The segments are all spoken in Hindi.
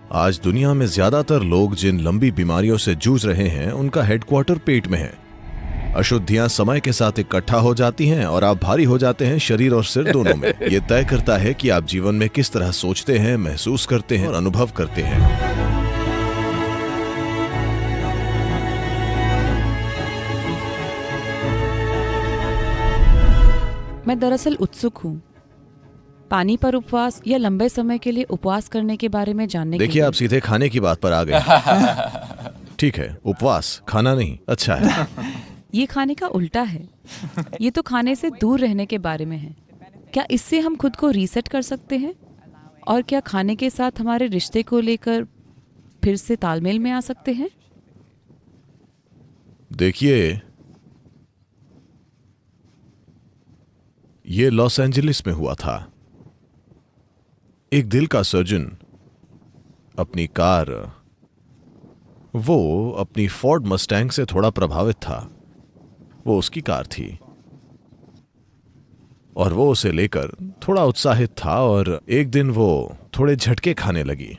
आज दुनिया में ज्यादातर लोग जिन लंबी बीमारियों से जूझ रहे हैं उनका हेडक्वार्टर पेट में है। अशुद्धियां समय के साथ इकट्ठा हो जाती हैं और आप भारी हो जाते हैं, शरीर और सिर दोनों में। ये तय करता है कि आप जीवन में किस तरह सोचते हैं, महसूस करते हैं और अनुभव करते हैं। मैं दरअसल उत्सुक हूँ पानी पर उपवास या लंबे समय के लिए उपवास करने के बारे में जानने के लिए। देखिए, आप सीधे खाने की बात पर आ गए। ठीक है, उपवास खाना नहीं, अच्छा है। ये खाने का उल्टा है। ये तो खाने से दूर रहने के बारे में है। क्या इससे हम खुद को रीसेट कर सकते हैं? और क्या खाने के साथ हमारे रिश्ते को लेकर फिर से तालमेल में आ सकते हैं? देखिए, ये लॉस एंजलिस में हुआ था। एक दिल का सर्जन अपनी कार, वो अपनी फोर्ड मस्टैंग से थोड़ा प्रभावित था। वो उसकी कार थी और वो उसे लेकर थोड़ा उत्साहित था और एक दिन वो थोड़े झटके खाने लगी।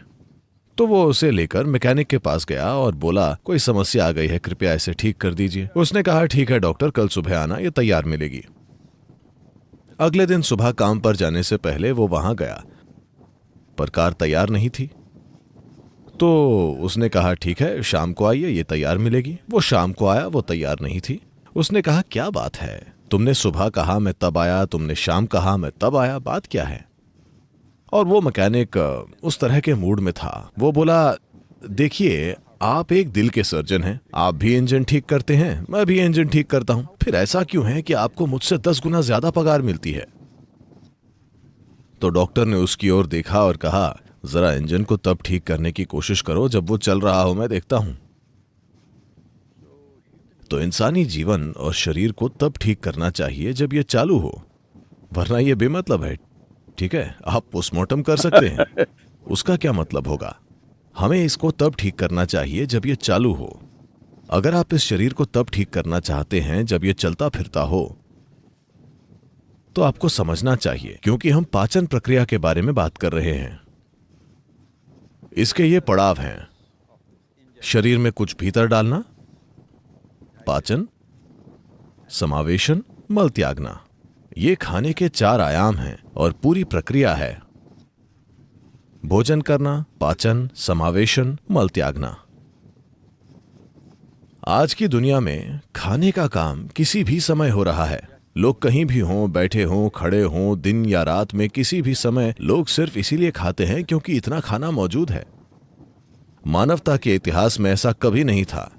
तो वो उसे लेकर मैकेनिक के पास गया और बोला, कोई समस्या आ गई है, कृपया इसे ठीक कर दीजिए। उसने कहा, ठीक है डॉक्टर, कल सुबह आना, ये तैयार मिलेगी। अगले दिन सुबह काम पर जाने से पहले वो वहां गया, पर कार तैयार नहीं थी। तो उसने कहा, ठीक है शाम को आइए, ये तैयार मिलेगी। वो शाम को आया, वो तैयार नहीं थी। उसने कहा, क्या बात है, तुमने सुबह कहा मैं तब आया, तुमने शाम कहा मैं तब आया, बात क्या है? और वो मैकेनिक उस तरह के मूड में था। वो बोला, देखिए आप एक दिल के सर्जन हैं, आप भी इंजन ठीक करते हैं, मैं भी इंजन ठीक करता हूं, फिर ऐसा क्यों है कि आपको मुझसे 10 गुना ज्यादा पगार मिलती है? तो डॉक्टर ने उसकी ओर देखा और कहा, जरा इंजन को तब ठीक करने की कोशिश करो जब वो चल रहा हो, मैं देखता हूं। तो इंसानी जीवन और शरीर को तब ठीक करना चाहिए जब ये चालू हो, वरना ये बेमतलब है। ठीक है, आप पोस्टमार्टम कर सकते हैं, उसका क्या मतलब होगा? हमें इसको तब ठीक करना चाहिए जब ये चालू हो। अगर आप इस शरीर को तब ठीक करना चाहते हैं जब ये चलता फिरता हो, तो आपको समझना चाहिए, क्योंकि हम पाचन प्रक्रिया के बारे में बात कर रहे हैं। इसके ये पड़ाव हैं, शरीर में कुछ भीतर डालना, पाचन, समावेशन, मल त्यागना। ये खाने के 4 आयाम हैं और पूरी प्रक्रिया है। भोजन करना, पाचन, समावेशन, मल त्यागना। आज की दुनिया में खाने का काम किसी भी समय हो रहा है। लोग कहीं भी हों, बैठे हों, खड़े हों, दिन या रात में किसी भी समय लोग सिर्फ इसीलिए खाते हैं क्योंकि इतना खाना मौजूद है। मानवता के इतिहास में ऐसा कभी नहीं था,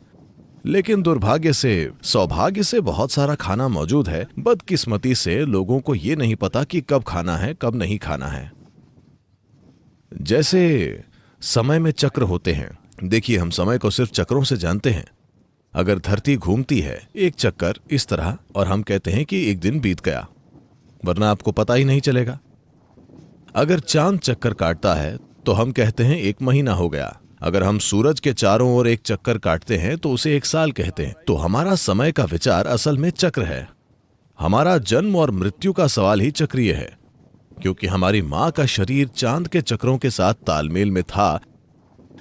लेकिन दुर्भाग्य से, सौभाग्य से बहुत सारा खाना मौजूद है। बदकिस्मती से लोगों को यह नहीं पता कि कब खाना है, कब नहीं खाना है। जैसे समय में चक्र होते हैं। देखिए, हम समय को सिर्फ चक्रों से जानते हैं। अगर धरती घूमती है एक चक्कर इस तरह, और हम कहते हैं कि एक दिन बीत गया, वरना आपको पता ही नहीं चलेगा। अगर चांद चक्कर काटता है तो हम कहते हैं 1 महीना हो गया। अगर हम सूरज के चारों ओर एक चक्कर काटते हैं तो उसे 1 साल कहते हैं। तो हमारा समय का विचार असल में चक्र है। हमारा जन्म और मृत्यु का सवाल ही चक्रीय है, क्योंकि हमारी मां का शरीर चांद के चक्रों के साथ तालमेल में था।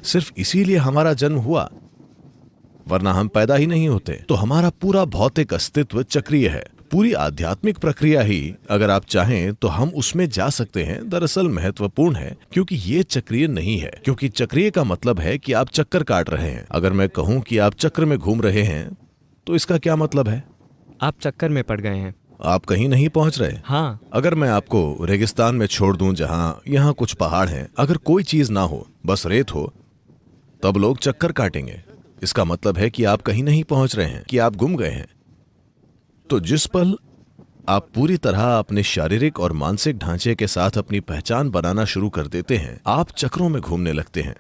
सिर्फ इसीलिए हमारा जन्म हुआ, वरना हम पैदा ही नहीं होते। तो हमारा पूरा भौतिक अस्तित्व चक्रीय है। पूरी आध्यात्मिक प्रक्रिया ही, अगर आप चाहें तो हम उसमें जा सकते हैं, दरअसल महत्वपूर्ण है, क्योंकि ये चक्रीय नहीं है। क्योंकि चक्रीय का मतलब है कि आप चक्कर काट रहे हैं। अगर मैं कहूं कि आप चक्र में घूम रहे हैं, तो इसका क्या मतलब है? आप चक्कर में पड़ गए हैं, आप कहीं नहीं पहुंच रहे। हाँ। अगर मैं आपको रेगिस्तान में छोड़ दूं जहां यहाँ कुछ पहाड़ हैं, अगर कोई चीज ना हो, बस रेत हो, तब लोग चक्कर काटेंगे। इसका मतलब है कि आप कहीं नहीं पहुंच रहे हैं, कि आप गुम गए हैं। तो जिस पल आप पूरी तरह अपने शारीरिक और मानसिक ढांचे के साथ अपनी पहचान बनाना शुरू कर देते हैं, आप चक्रों में घूमने लगते हैं।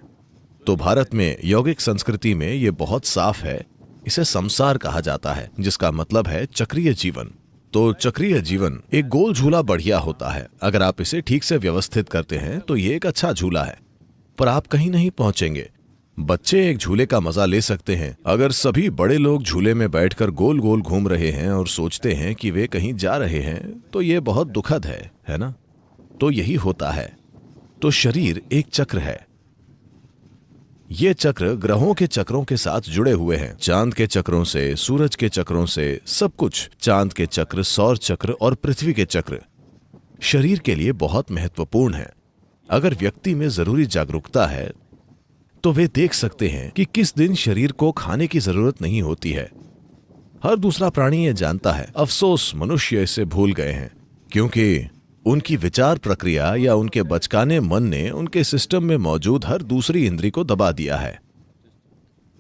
तो भारत में यौगिक संस्कृति में यह बहुत साफ है, इसे संसार कहा जाता है, जिसका मतलब है चक्रीय जीवन। तो चक्रीय जीवन एक गोल झूला बढ़िया होता है। अगर आप इसे ठीक से व्यवस्थित करते हैं तो ये एक अच्छा झूला है, पर आप कहीं नहीं पहुंचेंगे। बच्चे एक झूले का मजा ले सकते हैं। अगर सभी बड़े लोग झूले में बैठकर गोल गोल घूम रहे हैं और सोचते हैं कि वे कहीं जा रहे हैं, तो ये बहुत दुखद है ना? तो यही होता है। तो शरीर एक चक्र है। ये चक्र ग्रहों के चक्रों के साथ जुड़े हुए हैं। चांद के चक्रों से, सूरज के चक्रों से, सब कुछ। चांद के चक्र, सौर चक्र और पृथ्वी के चक्र शरीर के लिए बहुत महत्वपूर्ण है। अगर व्यक्ति में जरूरी जागरूकता है तो वे देख सकते हैं कि किस दिन शरीर को खाने की जरूरत नहीं होती है। हर दूसरा प्राणी ये जानता है, अफसोस मनुष्य इसे भूल गए हैं, क्योंकि उनकी विचार प्रक्रिया या उनके बचकाने मन ने उनके सिस्टम में मौजूद हर दूसरी इंद्री को दबा दिया है।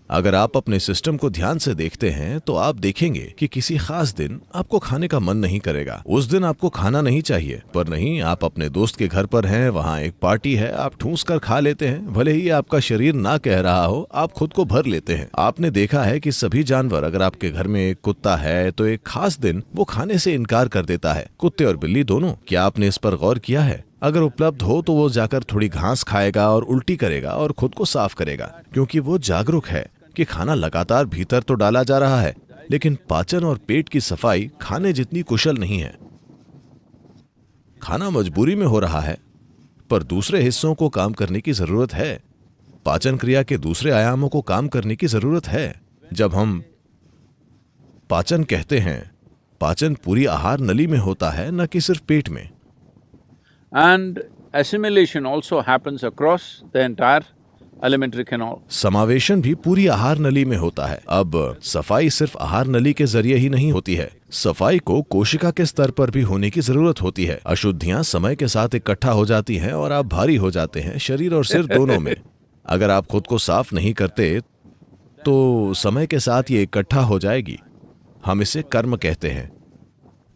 अगर आप अपने सिस्टम को ध्यान से देखते हैं तो आप देखेंगे कि किसी खास दिन आपको खाने का मन नहीं करेगा। उस दिन आपको खाना नहीं चाहिए, पर नहीं, आप अपने दोस्त के घर पर हैं, वहां एक पार्टी है, आप ठूंस कर खा लेते हैं। भले ही आपका शरीर ना कह रहा हो, आप खुद को भर लेते हैं। आपने देखा है कि सभी जानवर, अगर आपके घर में एक कुत्ता है तो एक खास दिन वो खाने से इनकार कर देता है। कुत्ते और बिल्ली दोनों। क्या आपने इस पर गौर किया है? अगर उपलब्ध हो तो वो जाकर थोड़ी घास खाएगा और उल्टी करेगा और खुद को साफ करेगा, क्योंकि वो जागरूक है कि खाना लगातार भीतर तो डाला जा रहा है, लेकिन पाचन और पेट की सफाई खाने जितनी कुशल नहीं है। खाना मजबूरी में हो रहा है, पर दूसरे हिस्सों को काम करने की जरूरत है। पाचन क्रिया के दूसरे आयामों को काम करने की जरूरत है। जब हम पाचन कहते हैं, पाचन पूरी आहार नली में होता है, न कि सिर्फ पेट में। And assimilation also happens across the entire alimentary canal. समावेशन भी पूरी आहार नली में होता है। अब सफाई सिर्फ आहार नली के जरिए ही नहीं होती है, सफाई को कोशिका के स्तर पर भी होने की जरूरत होती है। अशुद्धियां समय के साथ इकट्ठा हो जाती हैं और आप भारी हो जाते हैं, शरीर और सिर दोनों में। अगर आप खुद को साफ नहीं करते तो समय के साथ ये इकट्ठा हो जाएगी। हम इसे कर्म कहते हैं,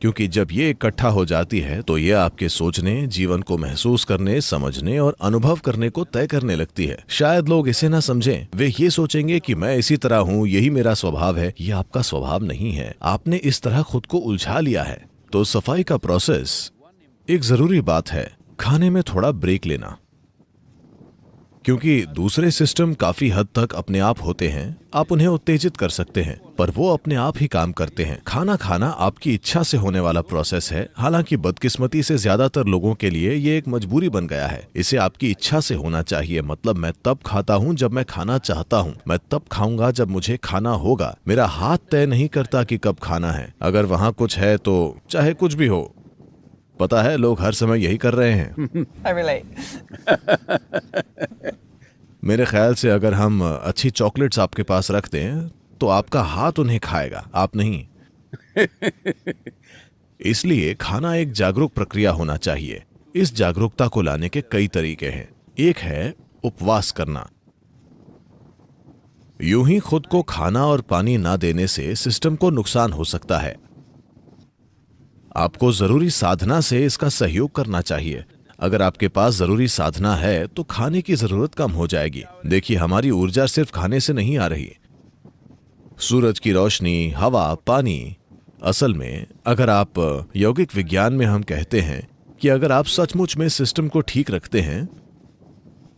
क्योंकि जब ये इकट्ठा हो जाती है तो ये आपके सोचने, जीवन को महसूस करने, समझने और अनुभव करने को तय करने लगती है। शायद लोग इसे ना समझें, वे ये सोचेंगे कि मैं इसी तरह हूँ, यही मेरा स्वभाव है। ये आपका स्वभाव नहीं है, आपने इस तरह खुद को उलझा लिया है। तो सफाई का प्रोसेस, एक जरूरी बात है खाने में थोड़ा ब्रेक लेना, क्योंकि दूसरे सिस्टम काफी हद तक अपने आप होते हैं। आप उन्हें उत्तेजित कर सकते हैं, पर वो अपने आप ही काम करते हैं। खाना खाना आपकी इच्छा से होने वाला प्रोसेस है, हालांकि बदकिस्मती से ज्यादातर लोगों के लिए ये एक मजबूरी बन गया है। इसे आपकी इच्छा से होना चाहिए। मतलब मैं तब खाता हूँ जब मैं खाना चाहता हूँ, मैं तब खाऊंगा जब मुझे खाना होगा। मेरा हाथ तय नहीं करता कि कब खाना है। अगर वहाँ कुछ है तो चाहे कुछ भी हो। पता है, लोग हर समय यही कर रहे हैं। I relate. मेरे ख्याल से अगर हम अच्छी चॉकलेट्स आपके पास रख दें तो आपका हाथ उन्हें खाएगा, आप नहीं। इसलिए खाना एक जागरूक प्रक्रिया होना चाहिए। इस जागरूकता को लाने के कई तरीके हैं। एक है उपवास करना। यूं ही खुद को खाना और पानी ना देने से सिस्टम को नुकसान हो सकता है। आपको जरूरी साधना से इसका सहयोग करना चाहिए। अगर आपके पास जरूरी साधना है तो खाने की जरूरत कम हो जाएगी। देखिए, हमारी ऊर्जा सिर्फ खाने से नहीं आ रही। सूरज की रोशनी, हवा, पानी। असल में अगर आप यौगिक विज्ञान में हम कहते हैं कि अगर आप सचमुच में सिस्टम को ठीक रखते हैं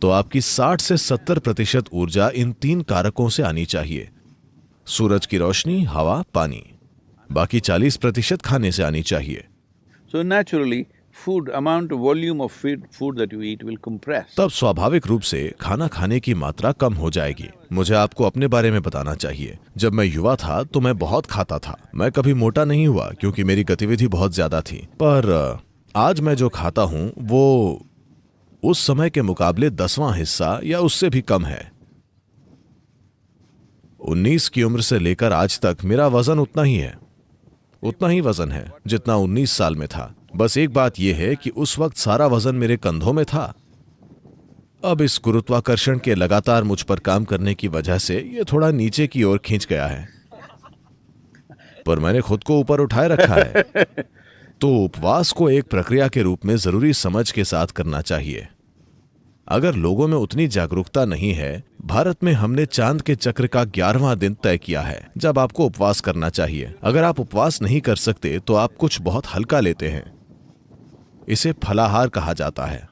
तो आपकी 60 से 70% ऊर्जा इन 3 कारकों से आनी चाहिए। सूरज की रोशनी, हवा, पानी। बाकी 40% खाने से आनी चाहिए। So naturally, amount of volume of food that you eat will compress. तब स्वाभाविक रूप से खाना खाने की मात्रा कम हो जाएगी। मुझे आपको अपने बारे में बताना चाहिए। जब मैं युवा था तो मैं बहुत खाता था। मैं कभी मोटा नहीं हुआ क्योंकि मेरी गतिविधि बहुत ज्यादा थी, पर आज मैं जो खाता हूँ वो उस समय के मुकाबले 10वां हिस्सा या उससे भी कम है। 19 की उम्र से लेकर आज तक मेरा वजन उतना ही वजन है जितना 19 साल में था। बस एक बात यह है कि उस वक्त सारा वजन मेरे कंधों में था। अब इस गुरुत्वाकर्षण के लगातार मुझ पर काम करने की वजह से यह थोड़ा नीचे की ओर खींच गया है, पर मैंने खुद को ऊपर उठाए रखा है। तो उपवास को एक प्रक्रिया के रूप में जरूरी समझ के साथ करना चाहिए। अगर लोगों में उतनी जागरूकता नहीं है, भारत में हमने चांद के चक्र का 11वां दिन तय किया है जब आपको उपवास करना चाहिए। अगर आप उपवास नहीं कर सकते तो आप कुछ बहुत हल्का लेते हैं। इसे फलाहार कहा जाता है।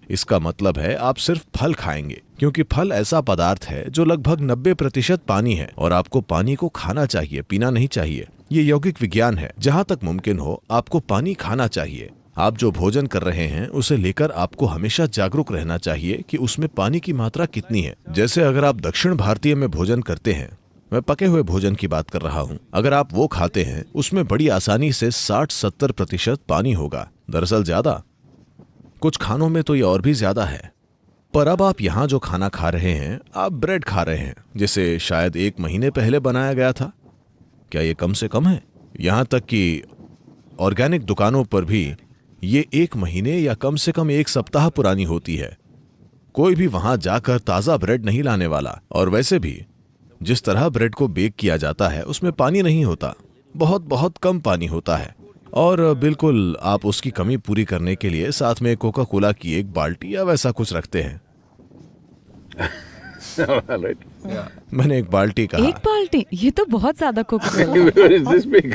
इसका मतलब है आप सिर्फ फल खाएंगे, क्योंकि फल ऐसा पदार्थ है जो लगभग 90% पानी है और आपको पानी को खाना चाहिए, पीना नहीं चाहिए। ये यौगिक विज्ञान है। जहां तक मुमकिन हो आपको पानी खाना चाहिए। आप जो भोजन कर रहे हैं उसे लेकर आपको हमेशा जागरूक रहना चाहिए कि उसमें पानी की मात्रा कितनी है। जैसे अगर आप दक्षिण भारतीय में भोजन करते हैं, मैं पके हुए भोजन की बात कर रहा हूं, अगर आप वो खाते हैं उसमें बड़ी आसानी से 60-70% पानी होगा। दरअसल ज्यादा, कुछ खानों में तो ये और भी ज्यादा है। पर अब आप यहाँ जो खाना खा रहे हैं, आप ब्रेड खा रहे हैं जिसे शायद 1 महीने पहले बनाया गया था। क्या ये कम से कम है? यहाँ तक कि ऑर्गेनिक दुकानों पर भी ये 1 महीने या कम से कम 1 सप्ताह पुरानी होती है। कोई भी वहां जाकर ताजा ब्रेड नहीं लाने वाला। और वैसे भी जिस तरह ब्रेड को बेक किया जाता है उसमें पानी नहीं होता, बहुत बहुत कम पानी होता है। और बिल्कुल आप उसकी कमी पूरी करने के लिए साथ में कोका कोला की 1 बाल्टी या वैसा कुछ रखते हैं। Right. मैंने 1 बाल्टी कहा। 1 बाल्टी? ये तो बहुत ज्यादा Coca Where is this big?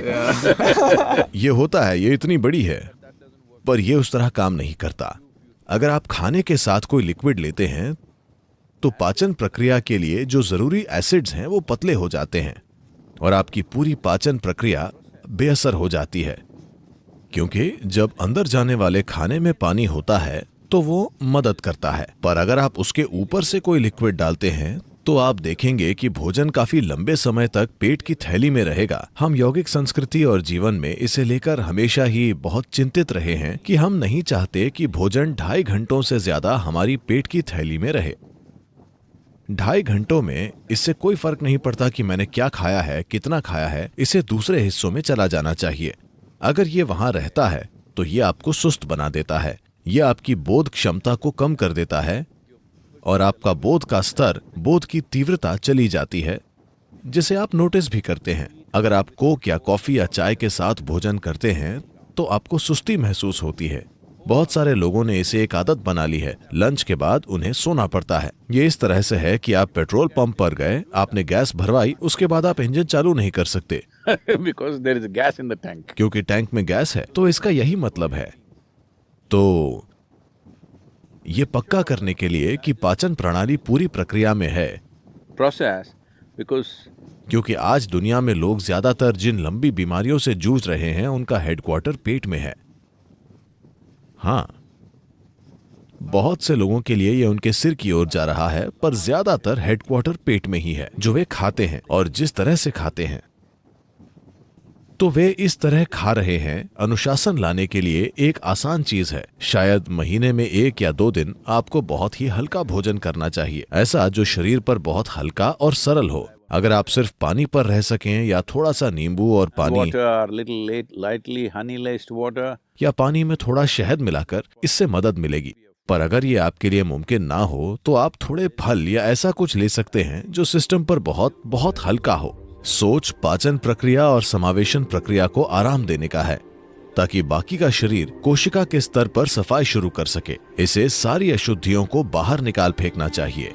ये होता है, ये इतनी बड़ी है, पर ये उस तरह काम नहीं करता। अगर आप खाने के साथ कोई लिक्विड लेते हैं तो पाचन प्रक्रिया के लिए जो जरूरी एसिड्स हैं वो पतले हो जाते हैं और आपकी पूरी पाचन प्रक्रिया बेअसर हो जाती है। क्योंकि जब अंदर जाने वाले खाने में पानी होता है तो वो मदद करता है, पर अगर आप उसके ऊपर से कोई लिक्विड डालते हैं तो आप देखेंगे कि भोजन काफी लंबे समय तक पेट की थैली में रहेगा। हम यौगिक संस्कृति और जीवन में इसे लेकर हमेशा ही बहुत चिंतित रहे हैं कि हम नहीं चाहते कि भोजन 2.5 घंटों से ज्यादा हमारी पेट की थैली में रहे। 2.5 घंटों में इससे कोई फर्क नहीं पड़ता कि मैंने क्या खाया है, कितना खाया है, इसे दूसरे हिस्सों में चला जाना चाहिए। अगर ये वहां रहता है तो ये आपको सुस्त बना देता है, ये आपकी बोध क्षमता को कम कर देता है और आपका बोध का स्तर, बोध की तीव्रता चली जाती है, जिसे आप नोटिस भी करते हैं। अगर आप कोक या कॉफी या चाय के साथ भोजन करते हैं तो आपको सुस्ती महसूस होती है। बहुत सारे लोगों ने इसे एक आदत बना ली है, लंच के बाद उन्हें सोना पड़ता है। ये इस तरह से है कि आप पेट्रोल पंप पर गए, आपने गैस भरवाई, उसके बाद आप इंजन चालू नहीं कर सकते Because there is gas in the tank. क्योंकि टैंक में गैस है। तो इसका यही मतलब है। तो ये पक्का करने के लिए कि पाचन प्रणाली पूरी प्रक्रिया में है, Process, because क्योंकि आज दुनिया में लोग ज्यादातर जिन लंबी बीमारियों से जूझ रहे हैं उनका हेडक्वार्टर पेट में है। हाँ, बहुत से लोगों के लिए यह उनके सिर की ओर जा रहा है, पर ज्यादातर हेडक्वार्टर पेट में ही है। जो वे खाते हैं और जिस तरह से खाते हैं, तो वे इस तरह खा रहे हैं। अनुशासन लाने के लिए एक आसान चीज है, शायद महीने में 1 या 2 दिन आपको बहुत ही हल्का भोजन करना चाहिए, ऐसा जो शरीर पर बहुत हल्का और सरल हो। अगर आप सिर्फ पानी पर रह सकें या थोड़ा सा नींबू और पानी water, little lightly honey-laced water. या पानी में थोड़ा शहद मिलाकर, इससे मदद मिलेगी। पर अगर ये आपके लिए मुमकिन ना हो तो आप थोड़े फल या ऐसा कुछ ले सकते हैं जो सिस्टम पर बहुत बहुत हल्का हो। सोच पाचन प्रक्रिया और समावेशन प्रक्रिया को आराम देने का है, ताकि बाकी का शरीर कोशिका के स्तर पर सफाई शुरू कर सके। इसे सारी अशुद्धियों को बाहर निकाल फेंकना चाहिए।